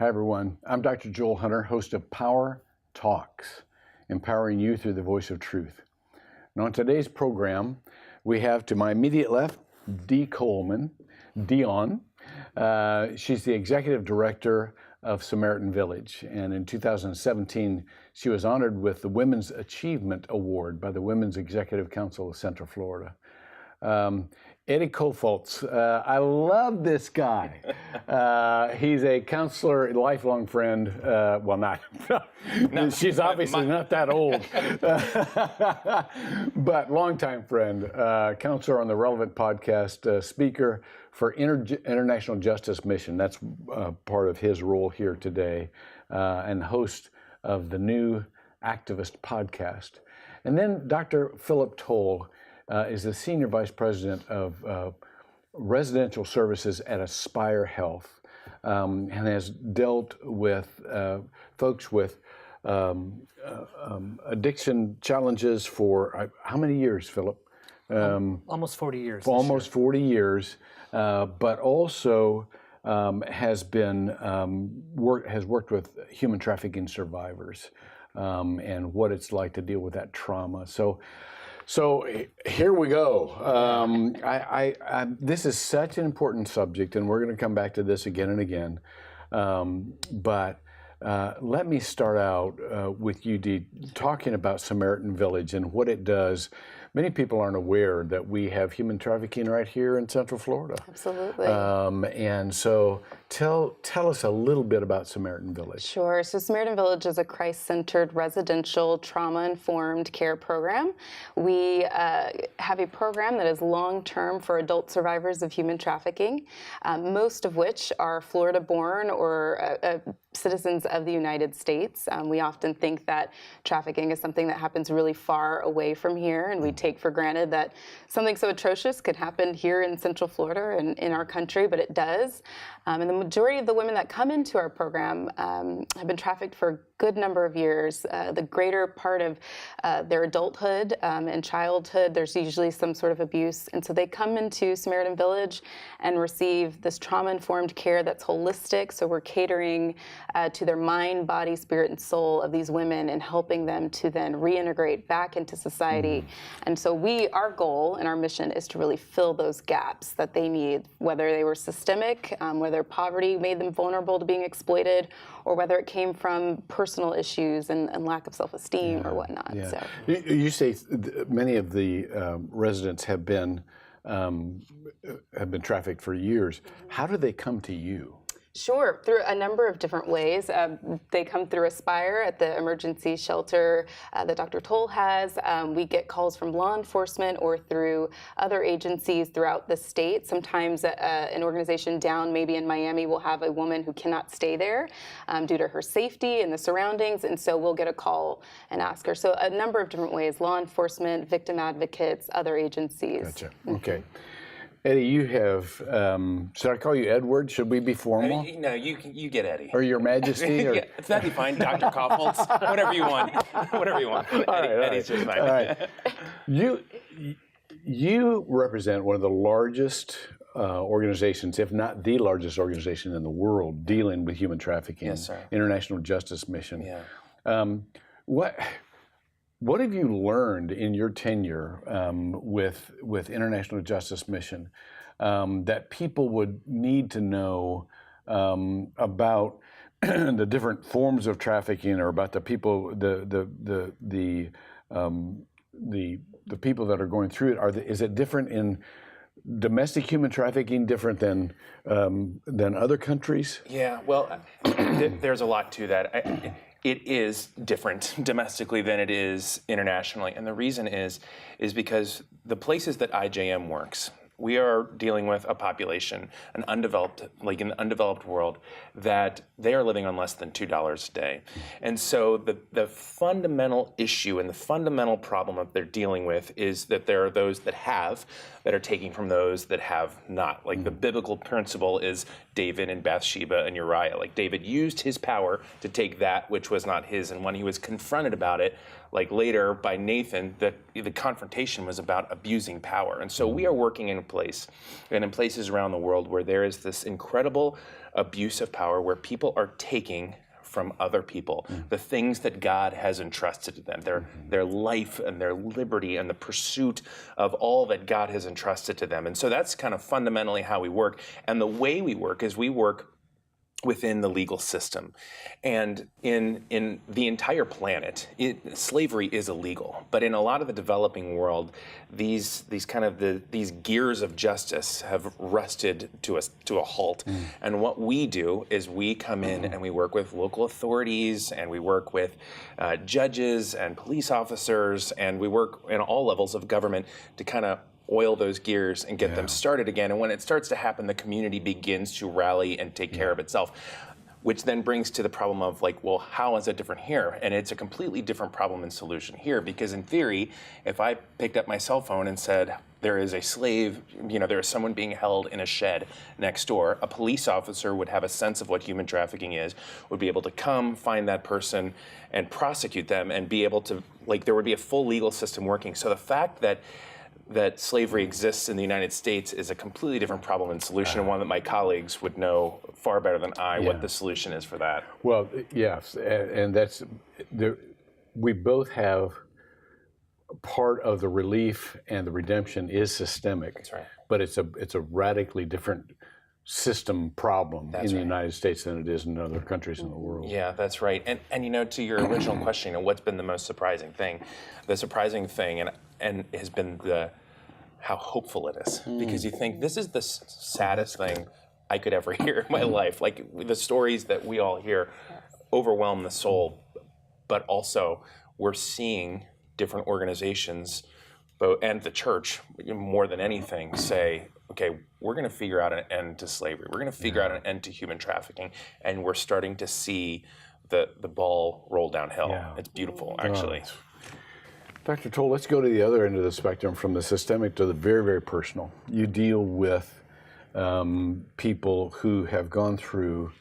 Hi, everyone. I'm Dr. Joel Hunter, host of Power Talks, empowering you through the voice of truth. Now, on today's program, we have to my immediate left, Dion. She's the executive director of Samaritan Village, and in 2017, she was honored with the Women's Achievement Award by the Women's Executive Council of Central Florida. Eddie Kofoltz, I love this guy. He's a counselor, lifelong friend. Well, not. No, she's obviously not that old, but longtime friend, counselor on the Relevant podcast, speaker for International Justice Mission. That's part of his role here today, and host of the new Activist podcast. And then Dr. Philip Toll is the Senior Vice President of Residential Services at Aspire Health, and has dealt with folks with addiction challenges for how many years, Philip? Almost 40 years. Almost 40 years, but also has worked with human trafficking survivors and what it's like to deal with that trauma. So here we go. This is such an important subject, and we're going to come back to this again and again. But let me start out with you, Dee, talking about Samaritan Village and what it does. Many people aren't aware that we have human trafficking right here in Central Florida. Absolutely. And so tell us a little bit about Samaritan Village. Sure. So Samaritan Village is a Christ-centered residential trauma-informed care program. We have a program that is long-term for adult survivors of human trafficking, most of which are Florida-born or citizens of the United States. We often think that trafficking is something that happens really far away from here, and we take for granted that something so atrocious could happen here in Central Florida and in our country, but it does. And the majority of the women that come into our program have been trafficked for a good number of years. The greater part of their adulthood and childhood, there's usually some sort of abuse. And so they come into Samaritan Village and receive this trauma-informed care that's holistic. So we're catering to their mind, body, spirit, and soul of these women and helping them to then reintegrate back into society. And so our goal and our mission is to really fill those gaps that they need, whether they were systemic, whether poverty made them vulnerable to being exploited, or whether it came from personal issues and lack of self-esteem or whatnot. Yeah. So you say many of the residents have been trafficked for years. How do they come to you? Sure, through a number of different ways. They come through Aspire at the emergency shelter that Dr. Toll has. We get calls from law enforcement or through other agencies throughout the state. Sometimes an organization down maybe in Miami will have a woman who cannot stay there due to her safety and the surroundings, and so we'll get a call and ask her. So a number of different ways: law enforcement, victim advocates, other agencies. Gotcha. Okay. Eddie, you have, should I call you Edward? Should we be formal? No, you get Eddie. Or Your Majesty? Or? Yeah, that'd be fine. Dr. Kofoltz, whatever you want. Whatever you want. Eddie's just fine. All right. You represent one of the largest organizations, if not the largest organization in the world, dealing with human trafficking. Yes, sir. International Justice Mission. Yeah. What have you learned in your tenure with International Justice Mission that people would need to know about the different forms of trafficking, or about the people, the people that are going through it? Is it different in domestic human trafficking, different than other countries? Yeah. Well, there's a lot to that. It is different domestically than it is internationally. And the reason is because the places that IJM works, we are dealing with a population, an undeveloped world, that they are living on less than $2 a day. And so the fundamental issue and the fundamental problem that they're dealing with is that there are those that are taking from those that have not. Like the biblical principle is David and Bathsheba and Uriah. Like David used his power to take that which was not his, and when he was confronted about it, like later by Nathan, that the confrontation was about abusing power. And so we are working in places around the world where there is this incredible abuse of power, where people are taking from other people the things that God has entrusted to them, their life and their liberty and the pursuit of all that God has entrusted to them. And so that's kind of fundamentally how we work. And the way we work is we work within the legal system. And in the entire planet, slavery is illegal. But in a lot of the developing world, these gears of justice have rusted to a halt. And what we do is we come in and we work with local authorities, and we work with judges and police officers, and we work in all levels of government to kind of oil those gears and get them started again. And when it starts to happen, the community begins to rally and take care of itself, which then brings to the problem of like, well, how is it different here? And it's a completely different problem and solution here, because in theory, if I picked up my cell phone and said, there is a slave, there is someone being held in a shed next door, a police officer would have a sense of what human trafficking is, would be able to come, find that person, and prosecute them, and be able to, there would be a full legal system working. So the fact that slavery exists in the United States is a completely different problem and solution, and one that my colleagues would know far better than I what the solution is for that. Well, yes, and we both have part of the relief and the redemption is systemic. That's right. But it's a radically different system problem in the United States than it is in other countries in the world. Yeah, that's right. And to your original question, what's been the most surprising thing? The surprising thing and has been how hopeful it is, because you think this is the saddest thing I could ever hear in my life. Like, the stories that we all hear overwhelm the soul, but also we're seeing different organizations and the church, more than anything, say, okay, we're going to figure out an end to slavery. We're going to figure out an end to human trafficking. And we're starting to see the ball roll downhill. Yeah. It's beautiful, actually. Dr. Toll, let's go to the other end of the spectrum, from the systemic to the very, very personal. You deal with people who have gone through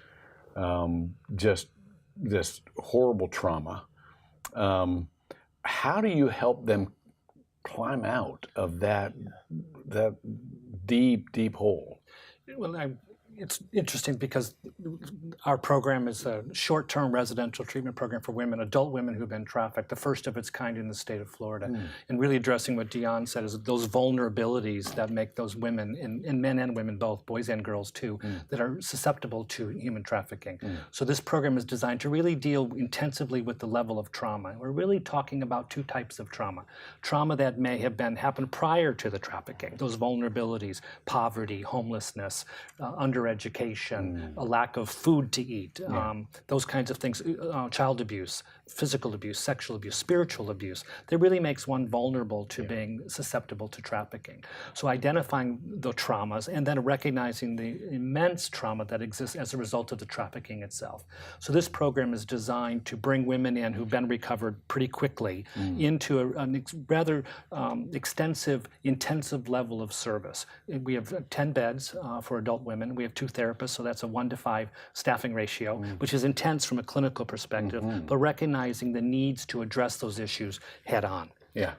just this horrible trauma. How do you help them climb out of that deep, deep hole? Well, it's interesting because our program is a short-term residential treatment program for women, adult women who've been trafficked, the first of its kind in the state of Florida. And really addressing what Dion said, is those vulnerabilities that make those women, and men and women both, boys and girls too, that are susceptible to human trafficking. So this program is designed to really deal intensively with the level of trauma. We're really talking about two types of trauma. Trauma that may have happened prior to the trafficking, those vulnerabilities, poverty, homelessness, undereducation, a lack of food to eat, those kinds of things, child abuse, physical abuse, sexual abuse, spiritual abuse, that really makes one vulnerable to being susceptible to trafficking. So identifying the traumas and then recognizing the immense trauma that exists as a result of the trafficking itself. So this program is designed to bring women in who've been recovered pretty quickly into a rather extensive, intensive level of service. We have 10 beds for adult women. We have 2 therapists, so that's a 1-to-5 staffing ratio, which is intense from a clinical perspective, but recognizing the needs to address those issues head on.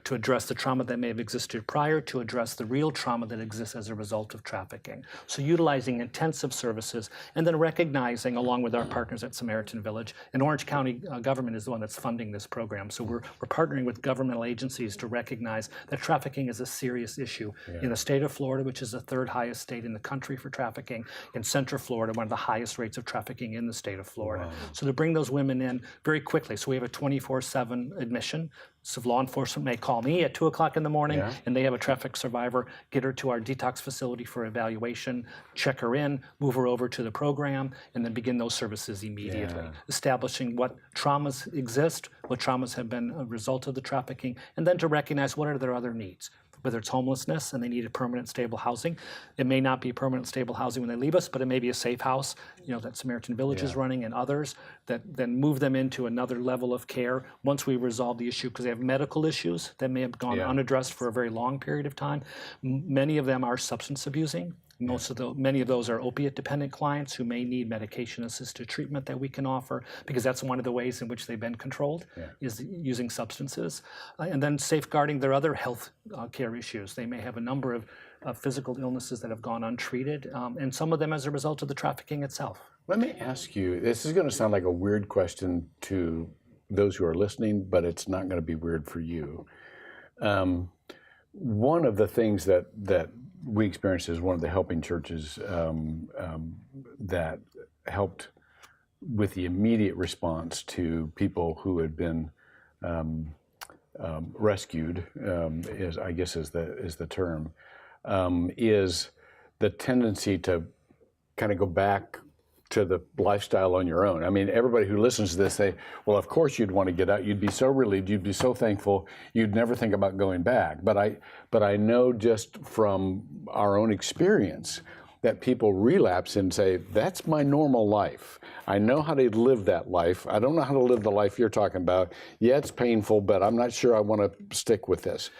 To address the trauma that may have existed prior, to address the real trauma that exists as a result of trafficking. So utilizing intensive services, and then recognizing, along with our partners at Samaritan Village, and Orange County government is the one that's funding this program. So we're partnering with governmental agencies to recognize that trafficking is a serious issue. In the state of Florida, which is the 3rd highest state in the country for trafficking, in Central Florida, one of the highest rates of trafficking in the state of Florida. So to bring those women in very quickly. So we have a 24/7 admission. So law enforcement may call me at 2 o'clock in the morning and they have a traffic survivor, get her to our detox facility for evaluation, check her in, move her over to the program, and then begin those services immediately. Establishing what traumas exist, what traumas have been a result of the trafficking, and then to recognize what are their other needs. Whether it's homelessness and they need a permanent stable housing. It may not be permanent stable housing when they leave us, but it may be a safe house, that Samaritan Village is running, and others that then move them into another level of care once we resolve the issue, because they have medical issues that may have gone unaddressed for a very long period of time. Many of them are substance abusing. Many of those are opiate-dependent clients who may need medication-assisted treatment that we can offer, because that's one of the ways in which they've been controlled, is using substances. And then safeguarding their other health care issues. They may have a number of physical illnesses that have gone untreated, and some of them as a result of the trafficking itself. Let me ask you, this is going to sound like a weird question to those who are listening, but it's not going to be weird for you. One of the things that we experienced as one of the helping churches that helped with the immediate response to people who had been rescued, is the term, is the tendency to kind of go back to the lifestyle on your own. I mean, everybody who listens to this say, well, of course you'd want to get out. You'd be so relieved. You'd be so thankful. You'd never think about going back. But I know just from our own experience that people relapse and say, that's my normal life. I know how to live that life. I don't know how to live the life you're talking about. Yeah, it's painful, but I'm not sure I want to stick with this.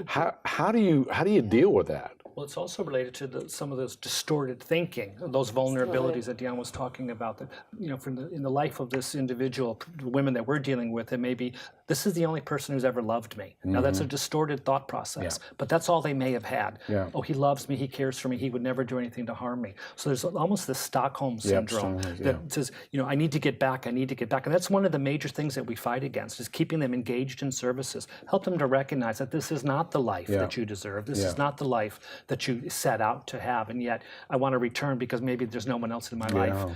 How do you deal with that? Well, it's also related to some of those distorted thinking, those vulnerabilities that Dion was talking about. That, in the life of this individual, the women that we're dealing with, it may be, this is the only person who's ever loved me. Now, that's a distorted thought process, but that's all they may have had. Oh, he loves me, he cares for me, he would never do anything to harm me. So there's almost this Stockholm syndrome that says, I need to get back, I need to get back. And that's one of the major things that we fight against, is keeping them engaged in services. Help them to recognize that this is not the life that you deserve. This is not the life that you set out to have, and yet I want to return because maybe there's no one else in my life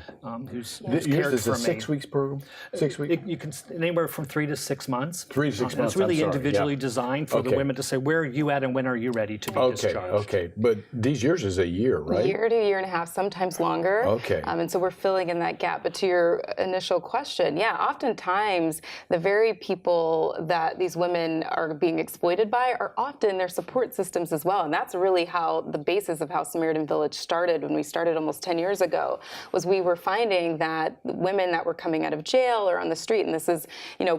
who's cared for me. 6 weeks program? 6 weeks? You can anywhere from 3 to 6 months. 3 to 6 months. It's really individually designed for the women to say, where are you at and when are you ready to be discharged? Okay, but yours is a year, right? A year to a year and a half, sometimes longer. Okay. And so we're filling in that gap. But to your initial question, oftentimes the very people that these women are being exploited by are often their support systems as well. And that's really how the basis of how Samaritan Village started when we started almost 10 years ago, was we were finding that women that were coming out of jail or on the street, and this is,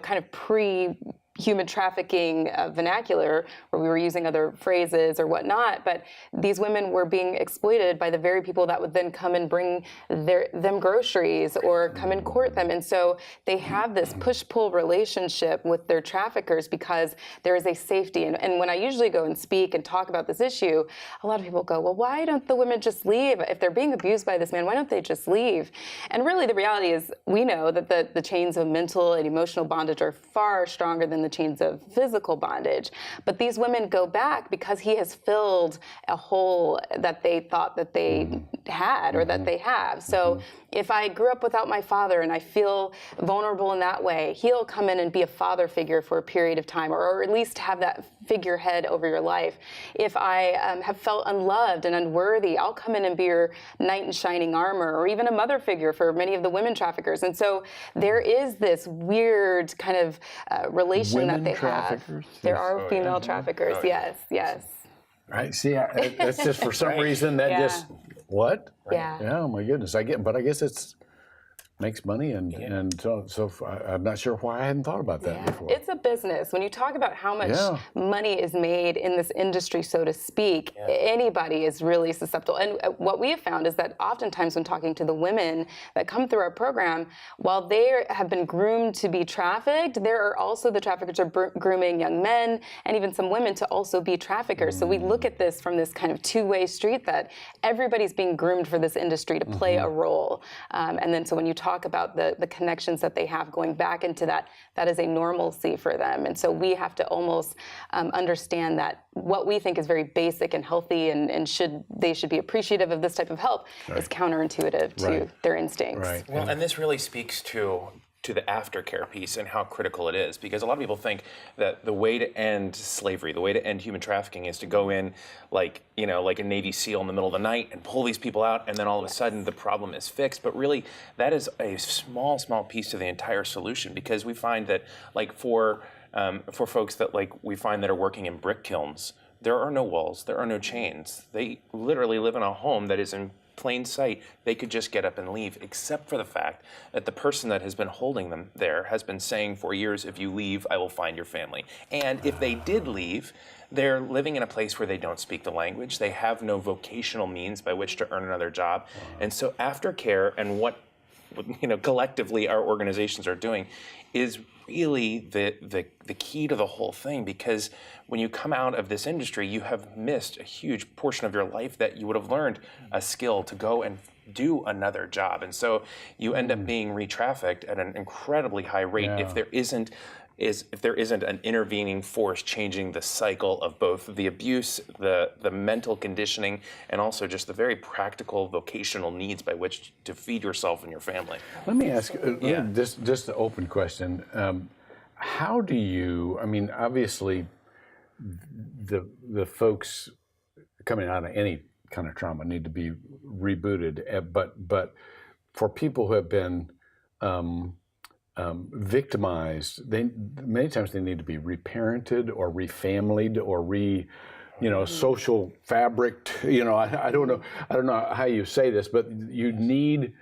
kind of pre-human trafficking vernacular, where we were using other phrases or whatnot, but these women were being exploited by the very people that would then come and bring them groceries or come and court them. And so they have this push-pull relationship with their traffickers because there is a safety. And when I usually go and speak and talk about this issue, a lot of people go, well, why don't the women just leave? If they're being abused by this man, why don't they just leave? And really the reality is, we know that the chains of mental and emotional bondage are far stronger than the chains of physical bondage. But these women go back because he has filled a hole that they thought that they had or that they have. So if I grew up without my father and I feel vulnerable in that way, he'll come in and be a father figure for a period of time, or at least have that figurehead over your life. If I have felt unloved and unworthy, I'll come in and be your knight in shining armor, or even a mother figure for many of the women traffickers. And so there is this weird kind of relation Women that they traffickers? have. There are female traffickers, yes. Right. See, that's just for some reason that just what? Yeah. Oh my goodness. But I guess it's makes money, and so I'm not sure why I hadn't thought about that before. It's a business. When you talk about how much money is made in this industry, so to speak, anybody is really susceptible. And what we have found is that oftentimes when talking to the women that come through our program, while they have been groomed to be trafficked, there are also the traffickers are grooming young men and even some women to also be traffickers. So we look at this from this kind of two-way street, that everybody's being groomed for this industry to play a role. And then so when you talk about the connections that they have going back into that is a normalcy for them. And so we have to almost understand that what we think is very basic and healthy and they should be appreciative of this type of help is counterintuitive to their instincts. Right. Well, and this really speaks to the aftercare piece and how critical it is, because a lot of people think that the way to end slavery, the way to end human trafficking, is to go in like a Navy SEAL in the middle of the night and pull these people out, and then all of a sudden the problem is fixed. But really, that is a small piece of the entire solution, because we find that for folks that we find that are working in brick kilns, there are no walls, there are no chains. They literally live in a home that is in plain sight, they could just get up and leave, except for the fact that the person that has been holding them there has been saying for years, if you leave, I will find your family. And if they did leave, they're living in a place where they don't speak the language. They have no vocational means by which to earn another job. And so Aftercare and what collectively our organizations are doing is really the key to the whole thing, because when you come out of this industry, you have missed a huge portion of your life that you would have learned a skill to go and do another job. And so you end up being re-trafficked at an incredibly high rate if there isn't an intervening force changing the cycle of both the abuse, the mental conditioning, and also just the very practical vocational needs by which to feed yourself and your family. Let me ask just an open question. How do you, I mean, obviously the folks coming out of any kind of trauma need to be rebooted, but for people who have been victimized, many times they need to be reparented or refamilied or social fabric. I don't know how you say this, but you need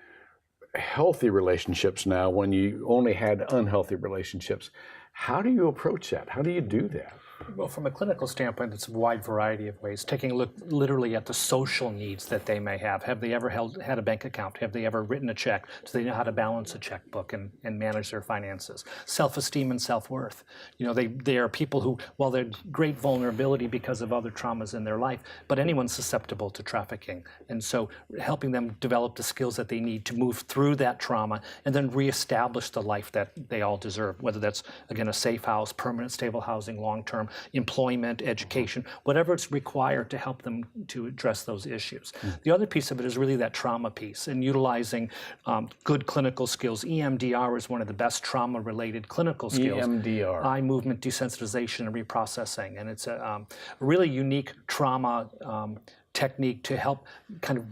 healthy relationships now when you only had unhealthy relationships. How do you approach that? How do you do that? Well, from a clinical standpoint, it's a wide variety of ways. Taking a look literally at the social needs that they may have. Have they ever had a bank account? Have they ever written a check? Do they know how to balance a checkbook and manage their finances? Self-esteem and self-worth. They are people who, while they're great vulnerability because of other traumas in their life, but anyone's susceptible to trafficking. And so helping them develop the skills that they need to move through that trauma and then reestablish the life that they all deserve, whether that's, again, a safe house, permanent stable housing, long-term, employment, education, whatever it's required to help them to address those issues. The other piece of it is really that trauma piece and utilizing good clinical skills. EMDR is one of the best trauma-related clinical skills. EMDR. Eye movement desensitization and reprocessing. And it's a really unique trauma technique to help kind of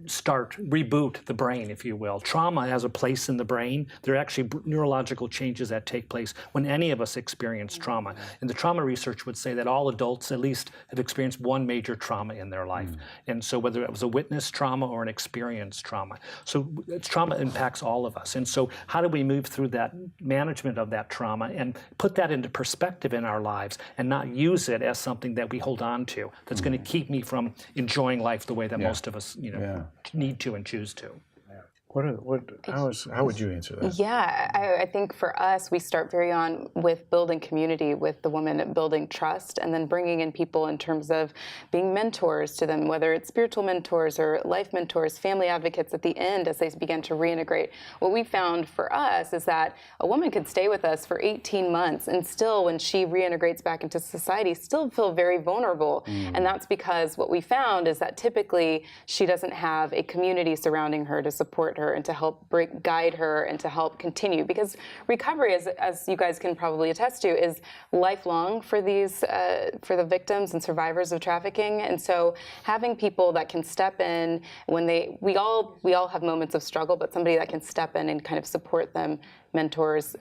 reboot the brain, if you will. Trauma has a place in the brain. There are actually neurological changes that take place when any of us experience trauma. And the trauma research would say that all adults at least have experienced one major trauma in their life. And so whether it was a witness trauma or an experienced trauma. So trauma impacts all of us. And so how do we move through that management of that trauma and put that into perspective in our lives and not use it as something that we hold on to that's going to keep me from enjoying life the way that most of us, need to and choose to. How would you answer that? Yeah, I think for us, we start very on with building community with the women, building trust, and then bringing in people in terms of being mentors to them, whether it's spiritual mentors or life mentors, family advocates at the end as they begin to reintegrate. What we found for us is that a woman could stay with us for 18 months and still, when she reintegrates back into society, still feel very vulnerable. And that's because what we found is that typically she doesn't have a community surrounding her to support her and to help guide her and to help continue, because recovery, as you guys can probably attest to, is lifelong for for the victims and survivors of trafficking. And so having people that can step in when we all have moments of struggle, but somebody that can step in and kind of support them, mentors,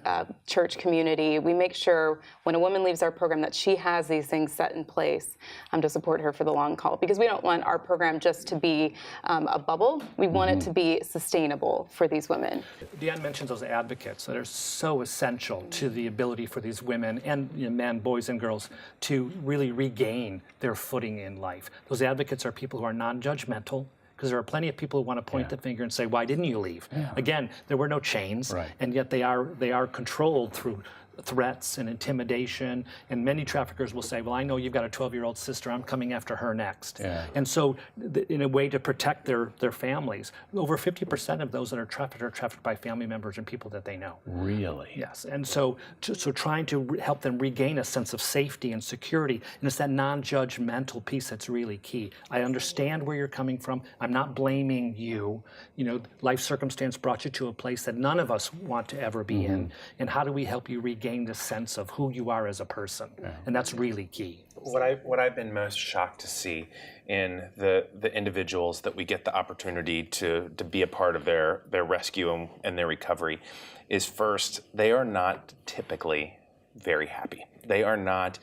church community. We make sure when a woman leaves our program that she has these things set in place to support her for the long haul, because we don't want our program just to be a bubble. We want it to be sustainable for these women. Deanne mentions those advocates that are so essential to the ability for these women and men, boys and girls to really regain their footing in life. Those advocates are people who are non-judgmental, because there are plenty of people who want to point the finger and say, why didn't you leave? Again, there were no chains, and yet they are controlled through threats and intimidation, and many traffickers will say, well, I know you've got a 12-year-old sister, I'm coming after her next. And so in a way to protect their families, over 50% of those that are trafficked by family members and people that they know. Really? Yes, and so trying to help them regain a sense of safety and security, and it's that non-judgmental piece that's really key. I understand where you're coming from, I'm not blaming you. Life circumstance brought you to a place that none of us want to ever be in, and how do we help you regain the sense of who you are as a person? And that's really key. What I've been most shocked to see in the individuals that we get the opportunity to be a part of their rescue and their recovery is, first, they are not typically very happy. They are not.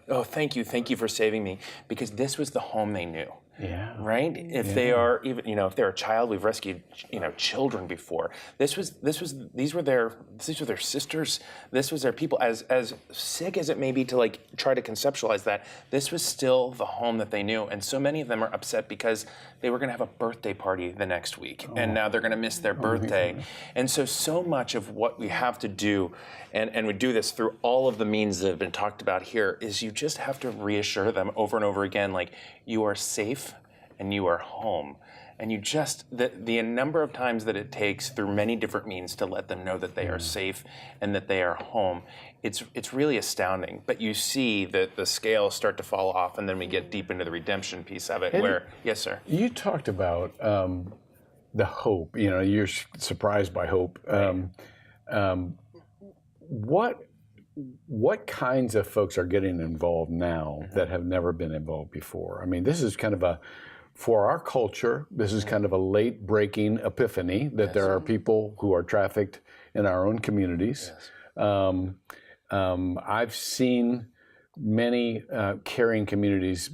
Oh, thank you for saving me, because this was the home they knew. Yeah. Right? If they are even, if they're a child, we've rescued, children before. These were their sisters. This was their people. As sick as it may be to like try to conceptualize that, this was still the home that they knew. And so many of them are upset because they were going to have a birthday party the next week, and now they're going to miss their birthday. And so much of what we have to do, and we do this through all of the means that have been talked about here, is you just have to reassure them over and over again, like, you are safe and you are home. And you just, the number of times that it takes through many different means to let them know that they are safe and that they are home, it's really astounding. But you see that the scales start to fall off, and then we get deep into the redemption piece of it, yes, sir. You talked about the hope, you're surprised by hope. What kinds of folks are getting involved now that have never been involved before? I mean, this is kind of for our culture, this is kind of a late breaking epiphany that there are people who are trafficked in our own communities. I've seen many caring communities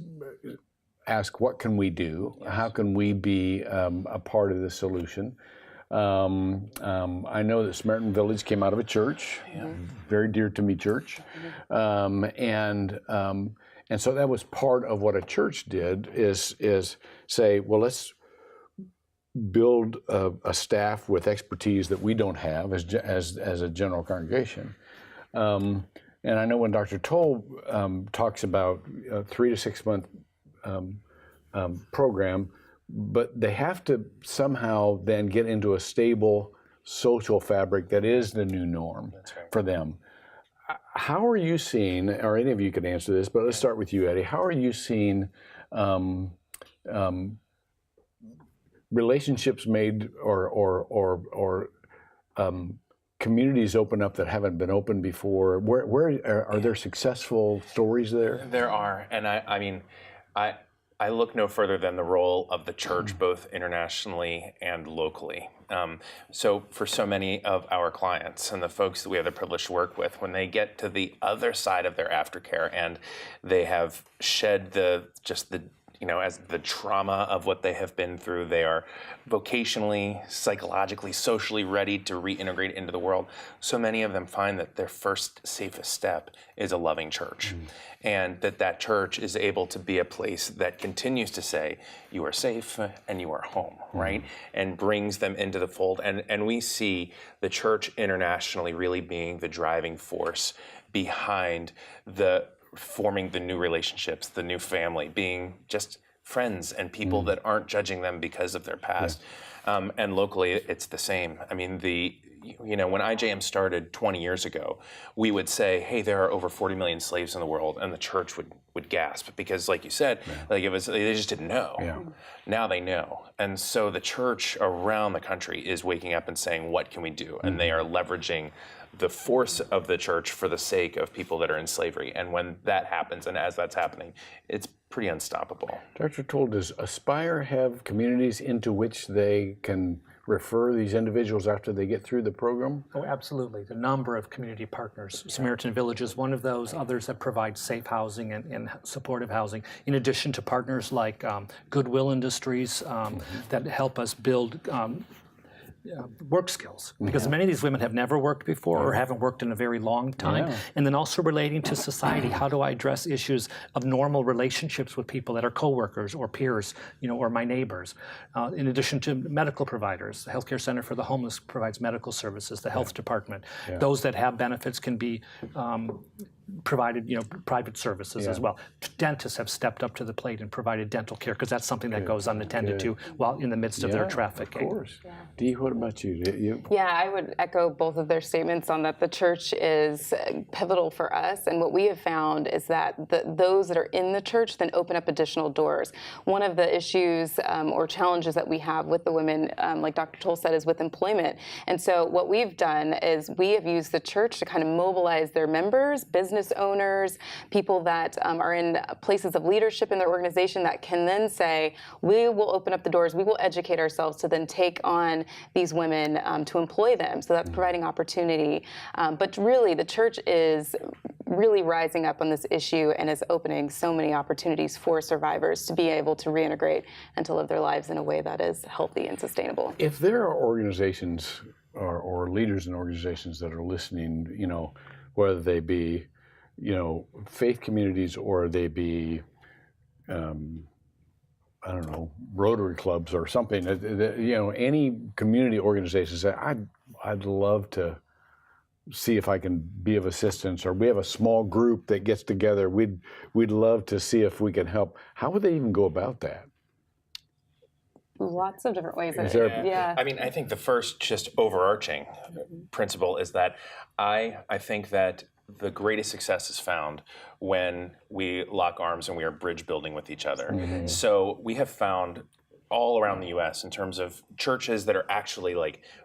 ask, what can we do? How can we be a part of the solution? I know that Samaritan Village came out of a church, very dear to me church, and so that was part of what a church did, is say, well, let's build a staff with expertise that we don't have as a general congregation. And I know when Dr. Toll talks about a 3 to 6 month program, but they have to somehow then get into a stable social fabric that is the new norm for them. How are you seeing, or any of you could answer this, but let's start with you, Eddie. How are you seeing relationships made or communities open up that haven't been open before? Where are there successful stories there? There are, and I look no further than the role of the church, both internationally and locally. So for so many of our clients and the folks that we have the privilege to work with, when they get to the other side of their aftercare and they have shed as the trauma of what they have been through, they are vocationally, psychologically, socially ready to reintegrate into the world. So many of them find that their first safest step is a loving church, and that church is able to be a place that continues to say, you are safe and you are home, right? And brings them into the fold. And we see the church internationally really being the driving force behind forming the new relationships, the new family, being just friends and people that aren't judging them because of their past. And locally, it's the same. I mean, when IJM started 20 years ago, we would say, hey, there are over 40 million slaves in the world, and the church would gasp because, like you said, they just didn't know. Now they know. And so the church around the country is waking up and saying, what can we do? And they are leveraging the force of the church for the sake of people that are in slavery. And when that happens, and as that's happening, it's pretty unstoppable. Dr. Toll, does Aspire have communities into which they can refer these individuals after they get through the program? Oh, absolutely. The number of community partners. Samaritan Village is one of those, others that provide safe housing and supportive housing, in addition to partners like Goodwill Industries that help us build work skills, because many of these women have never worked before or haven't worked in a very long time. And then also relating to society, how do I address issues of normal relationships with people that are coworkers or peers, or my neighbors, in addition to medical providers. The Healthcare Center for the Homeless provides medical services, the health department. Those that have benefits can be provided, private services as well. Dentists have stepped up to the plate and provided dental care, because that's something that goes unattended to while in the midst of their trafficking. Of course. Dee, what about you? Yeah, I would echo both of their statements on that. The church is pivotal for us, and what we have found is that those that are in the church then open up additional doors. One of the issues or challenges that we have with the women, like Dr. Toll said, is with employment. And so what we've done is we have used the church to kind of mobilize their members, business owners, people that are in places of leadership in their organization that can then say, we will open up the doors, we will educate ourselves to then take on these women to employ them. So that's providing opportunity. But really, the church is really rising up on this issue and is opening so many opportunities for survivors to be able to reintegrate and to live their lives in a way that is healthy and sustainable. If there are organizations or leaders in organizations that are listening, whether they be, faith communities or they be, I don't know, Rotary clubs or something, any community organizations that I'd love to see if I can be of assistance, or we have a small group that gets together. We'd love to see if we can help. How would they even go about that? Lots of different ways. Yeah. I mean, I think the first just overarching principle is that I think that the greatest success is found when we lock arms and we are bridge building with each other. Mm-hmm. So we have found all around the U.S. in terms of churches that are actually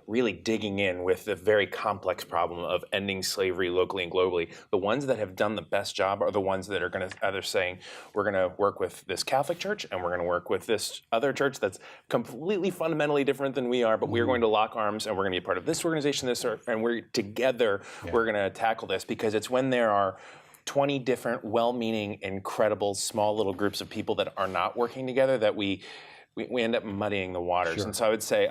really digging in with the very complex problem of ending slavery locally and globally. The ones that have done the best job are the ones that are going to either saying, we're going to work with this Catholic church and we're going to work with this other church that's completely fundamentally different than we are, but we're going to lock arms and we're going to be part of this organization, and we're together, we're going to tackle this, because it's when there are 20 different well-meaning, incredible, small little groups of people that are not working together that we end up muddying the waters. Sure. And so I would say,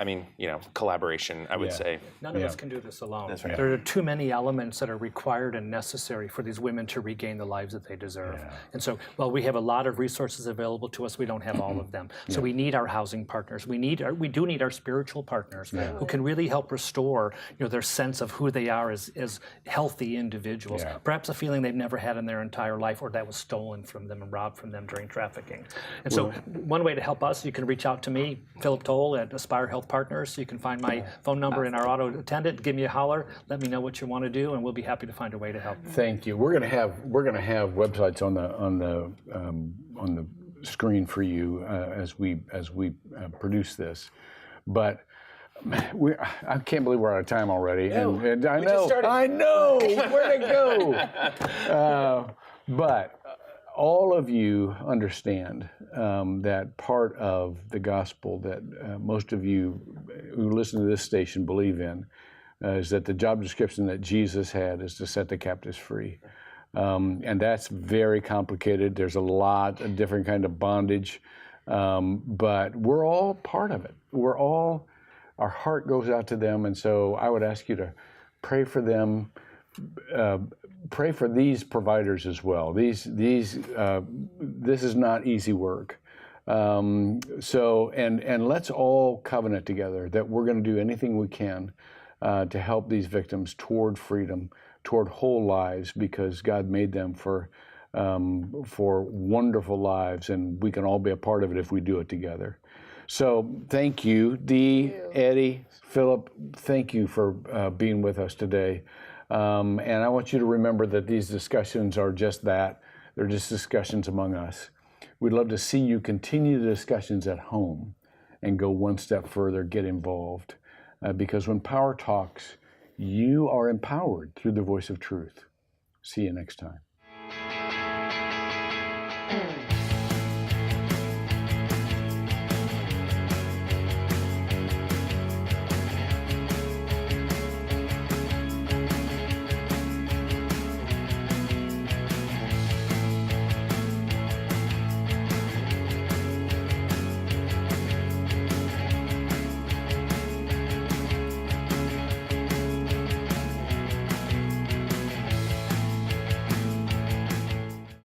collaboration, I would say. None of us can do this alone. That's right. There are too many elements that are required and necessary for these women to regain the lives that they deserve. Yeah. And so, while we have a lot of resources available to us, we don't have all of them. So we need our housing partners. We do need our spiritual partners who can really help restore their sense of who they are as healthy individuals. Yeah. Perhaps a feeling they've never had in their entire life, or that was stolen from them and robbed from them during trafficking. And so one way to help us, you can reach out to me, Philip Toll at Aspire Health Partners. You can find my phone number in our auto attendant. Give me a holler. Let me know what you want to do, and we'll be happy to find a way to help. Thank you. We're going to have websites on the screen for you as we produce this, but I can't believe we're out of time already. No, and I know where to go. But all of you understand that part of the gospel that most of you who listen to this station believe in is that the job description that Jesus had is to set the captives free. And that's very complicated. There's a lot of different kind of bondage, but we're all part of it. Our heart goes out to them, and so I would ask you to pray for them. Pray for these providers as well. This is not easy work. So let's all covenant together that we're going to do anything we can to help these victims toward freedom, toward whole lives, because God made them for wonderful lives, and we can all be a part of it if we do it together. So thank you, Dee, Eddie, Philip. Thank you for being with us today. And I want you to remember that these discussions are just that. They're just discussions among us. We'd love to see you continue the discussions at home and go one step further, get involved. Because when power talks, you are empowered through the voice of truth. See you next time.